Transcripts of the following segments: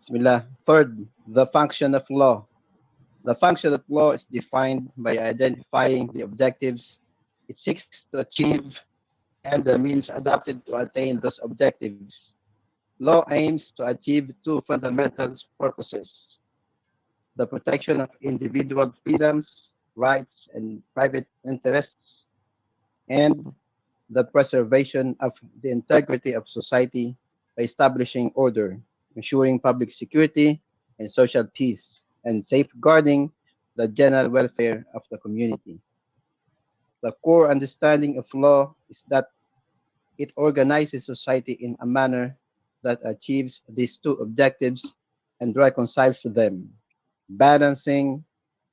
Bismillah. Third, the function of law. The function of law is defined by identifying the objectives it seeks to achieve and the means adopted to attain those objectives. Law aims to achieve two fundamental purposes: the protection of individual freedoms, rights, and private interests, and the preservation of the integrity of society by establishing order, ensuring public security and social peace, and safeguarding the general welfare of the community. The core understanding of law is that it organizes society in a manner that achieves these two objectives and reconciles them, balancing,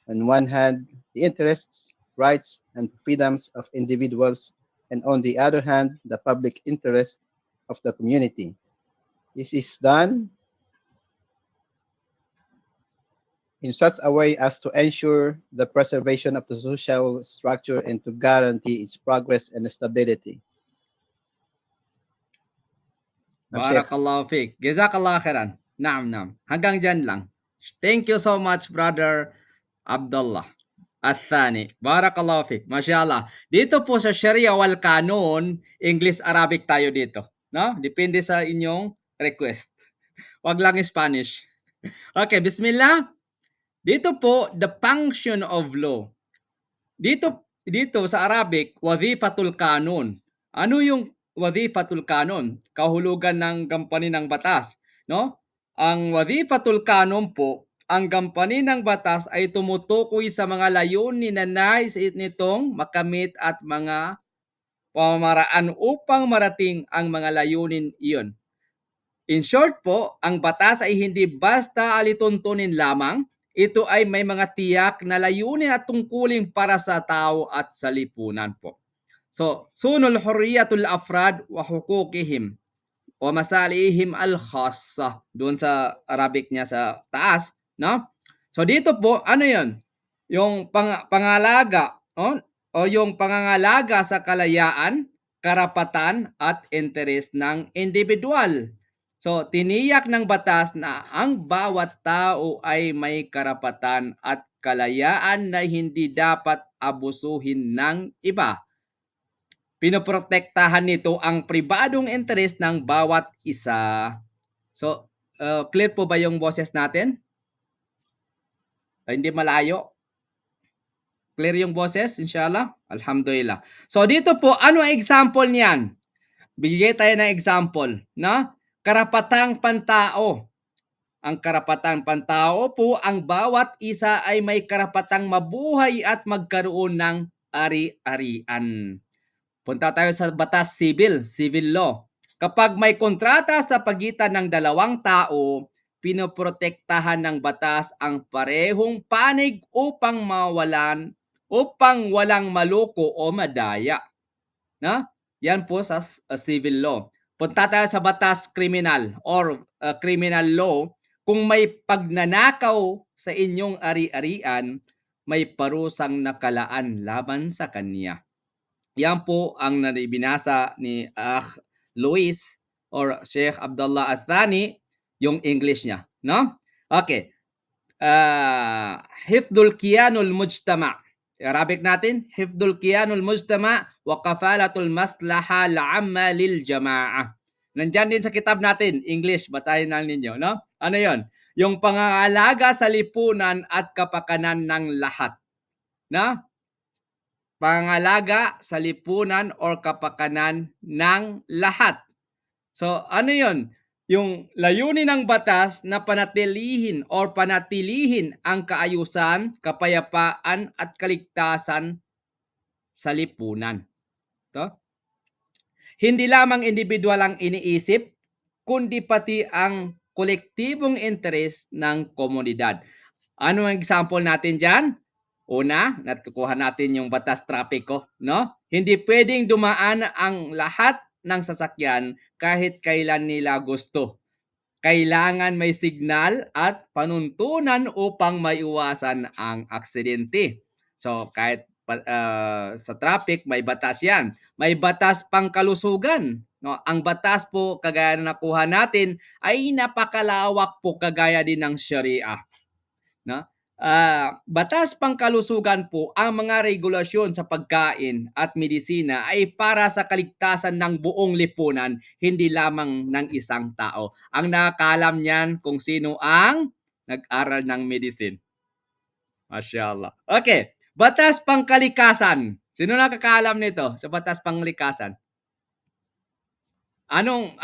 on one hand, the interests, rights, and freedoms of individuals, and on the other hand, the public interest of the community. This is done in such a way as to ensure the preservation of the social structure and to guarantee its progress and stability. Nam Sheikh. Barakallahu fiik. Jazakallah khairan. Naam, naam. Hanggang dyan lang. Thank you so much, Brother Abdullah Athani. Barakallahu fiik. Mashallah. Dito po sa Sharia wal Kanun, English-Arabic tayo dito. No? Depende sa inyong request. Wag lang Spanish. Okay, bismillah. Dito po, the function of law. Dito sa Arabic, wadhifatul kanun. Ano yung wadhifatul kanun? Kahulugan ng gampanin ng batas, no? Ang wadhifatul kanun po, ang gampanin ng batas ay tumutukoy sa mga layunin na nais nitong makamit at mga pamamaraan upang marating ang mga layunin iyon. In short po, ang batas ay hindi basta alituntunin lamang. Ito ay may mga tiyak na layunin at tungkulin para sa tao at sa lipunan po. So, sunul hurriyatul afrad wa hukukihim o masalihim al-khassa. Doon sa Arabic niya sa taas, no? So dito po, ano 'yon? Yung pangalaga, o yung pangangalaga sa kalayaan, karapatan at interes ng individual. So, tiniyak ng batas na ang bawat tao ay may karapatan at kalayaan na hindi dapat abusuhin ng iba. Pinoprotektahan nito ang pribadong interes ng bawat isa. So, clear po ba yung boses natin? Hindi malayo? Clear yung boses, inshallah? Alhamdulillah. So, dito po, ano ang example niyan? Bigay tayo ng example, no? Karapatang pantao. Ang karapatang pantao po, ang bawat isa ay may karapatang mabuhay at magkaroon ng ari-arian. Punta tayo sa batas civil law. Kapag may kontrata sa pagitan ng dalawang tao, pinoprotektahan ng batas ang parehong panig upang walang maloko o madaya. Na? Yan po sa civil law. Punta tayo sa batas criminal or criminal law. Kung may pagnanakaw sa inyong ari-arian, may parusang nakalaan laban sa kanya. Yan po ang binasa ni Luis or Sheikh Abdullah Athani, yung English niya. No? Okay. Hifdul kiyanul mujtama. Arabic natin, hifdul kiyanul mujtama wa kafalatul maslaha la'amma lil jama'a. Nandyan din sa kitab natin, English, batayin na ninyo, no? Ano yon? Yung pangangalaga sa lipunan at kapakanan ng lahat. No? Pangangalaga sa lipunan or kapakanan ng lahat. So, ano yon? Yung layunin ng batas na panatilihin ang kaayusan, kapayapaan at kaligtasan sa lipunan. To? Hindi lamang individual ang iniisip, kundi pati ang kolektibong interes ng komunidad. Ano ang example natin dyan? Una, natukuha natin yung batas trapiko, no? Hindi pwedeng dumaan ang lahat ng sasakyan kahit kailan nila gusto. Kailangan may signal at panuntunan upang maiwasan ang aksidente. So, kahit sa traffic, may batas yan. May batas pangkalusugan. No? Ang batas po, kagaya na nakuha natin, ay napakalawak po kagaya din ng Sharia. No? Batas pangkalusugan po, ang mga regulasyon sa pagkain at medisina ay para sa kaligtasan ng buong lipunan, hindi lamang ng isang tao. Ang nakakalam niyan kung sino ang nag-aral ng medicine. Masyaallah. Okay, batas pangkalikasan. Sino nakakaalam nito sa batas pangkalikasan? Anong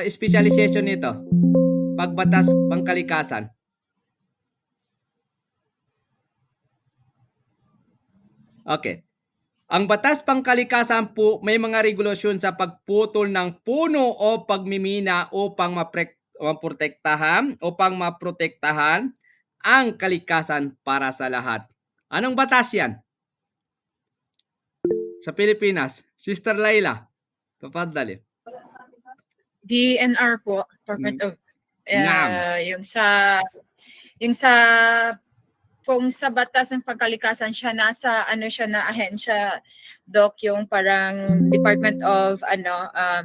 specialization nito? Pagbatas pangkalikasan. Okay. Ang batas pangkalikasan po may mga regulasyon sa pagputol ng puno o pagmimina upang maprotektahan ang kalikasan para sa lahat. Anong batas yan? Sa Pilipinas, Sister Laila. Tafadhali. DNR po, Department of Naam. yung sa kung sa batas ng pagkalikasan siya nasa siya na ahensya doc, yung parang Department of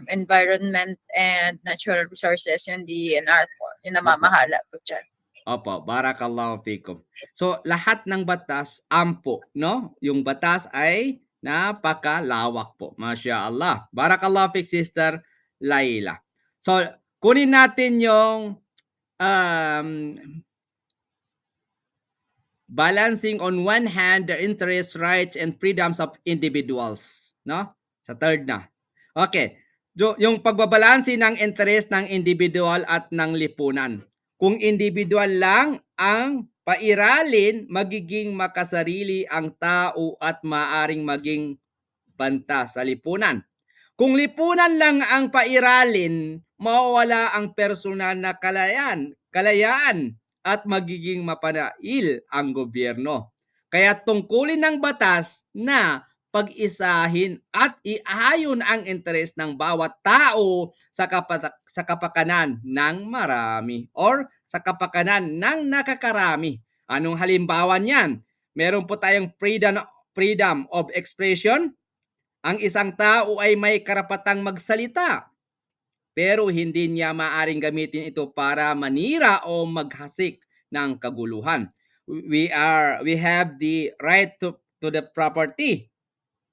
Environment and Natural Resources, yung DNR po, yung namamahala po dyan. Opo, barakallahu fikum. So, lahat ng batas ampo, no? Yung batas ay napakalawak po. Masya Allah. Barakallahu fik, Sister Laila. So, kunin natin yung balancing on one hand the interests, rights, and freedoms of individuals. No? Sa third na. Okay. Yung pagbabalansi ng interest ng individual at ng lipunan. Kung individual lang ang pairalin, magiging makasarili ang tao at maaring maging banta sa lipunan. Kung lipunan lang ang pairalin, mawawala ang personal na kalayaan at magiging mapanail ang gobyerno. Kaya tungkulin ng batas na pag-isahin at iayon ang interes ng bawat tao sa kapakanan ng marami or sa kapakanan ng nakakarami. Anong halimbawa niyan? Meron po tayong freedom of expression. Ang isang tao ay may karapatang magsalita, pero hindi niya maaring gamitin ito para manira o maghasik ng kaguluhan. We have the right to the property.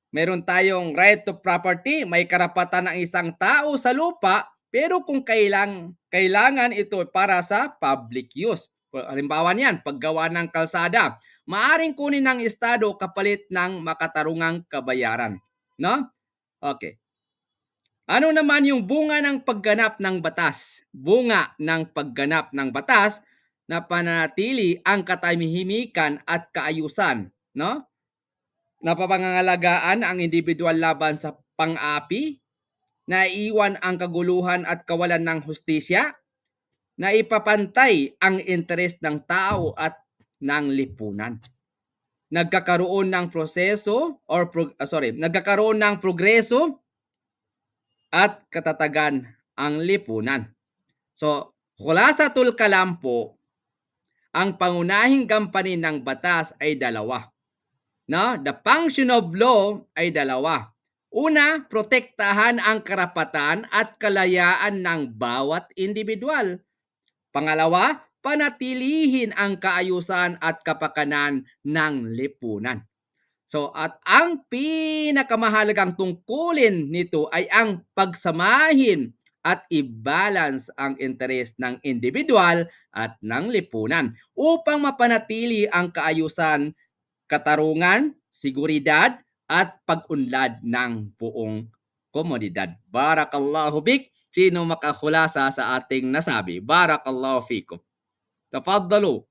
Meron tayong right to property, may karapatan ng isang tao sa lupa, pero kung kailangan ito para sa public use. Halimbawa niyan, paggawa ng kalsada, maaring kunin ng estado kapalit ng makatarungang kabayaran. No? Okay. Ano naman yung bunga ng pagganap ng batas? Bunga ng pagganap ng batas na pananatili ang katahimikan at kaayusan, no? Napapangangalagaan ang individual laban sa pang-api, naiiwan ang kaguluhan at kawalan ng hustisya, naipapantay ang interes ng tao at ng lipunan. Nagkakaroon ng progreso at katatagan ang lipunan. So, khulasatul kalam po, ang pangunahing gampanin ng batas ay dalawa. No? The function of law ay dalawa. Una, protektahan ang karapatan at kalayaan ng bawat individual. Pangalawa, panatilihin ang kaayusan at kapakanan ng lipunan. So, at ang pinakamahalagang tungkulin nito ay ang pagsamahin at i-balance ang interes ng individual at ng lipunan upang mapanatili ang kaayusan, katarungan, seguridad at pag-unlad ng buong komunidad. Barakallahu bik. Sino makakhulasa sa ating nasabi? Barakallahu fikum. Tafaddalu.